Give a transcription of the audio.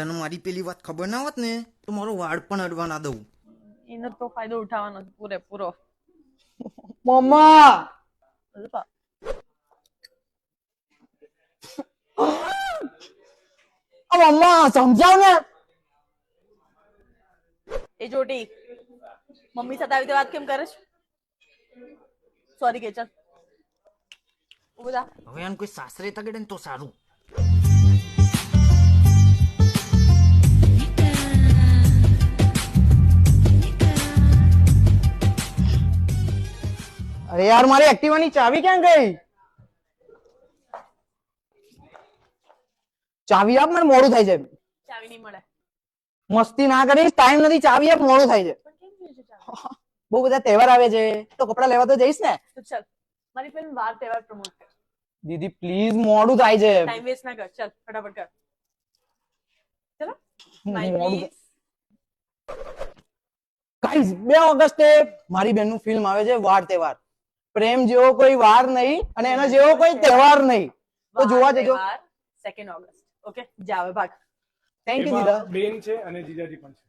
તને મારી પેલી વાત ખબર ના હોત ને તો મારો વાળ પણ અડવા ના દઉં. એનો તો ફાયદો ઉઠાવવાનો છે પૂરેપૂરો. મમ્મા મમ્મા સમજાવ ને. એ જોટી મમ્મી સાથે આવી રીતે વાત કેમ કરે છે? સોરી કે ચાલ ઉભો થા. હવે આને કોઈ સાસરે તગડે ને તો સારું. અરે યાર મારી એક્ટિવાની ચાવી ક્યાં ગઈ? ચાવી આપ, મને મોડું થાય છે. ચાવી નહીં મળે. મસ્તી ના કરીશ, ટાઈમ નથી, ચાવી આપ, મોડું થાય છે. પણ કેમ જોઈએ છે ચાવી? બહુ બધા તહેવાર આવે છે તો કપડા લેવા તો જઈશ ને. તો ચાલ મારી ફિલ્મ વાર તહેવાર પ્રમોટ કર. દીદી પ્લીઝ, મોડું થાય છે. ટાઈમ વેસ્ટ ના કર, ચાલ ફટાફટ કર. ચલો મોડું પ્લીઝ. ગાઈસ 2 ઓગસ્ટે મારી બેનનું ફિલ્મ આવે છે વાર તહેવાર. પ્રેમ જેવો કોઈ વાર નહીં અને એના જેવો કોઈ તહેવાર નહીં, તો જોવા જજો. 2 ઓગસ્ટ. ઓકે જા હવે ભાગ. થેન્ક યુ દીદા. બેન છે અને જીજાજી પણ છે.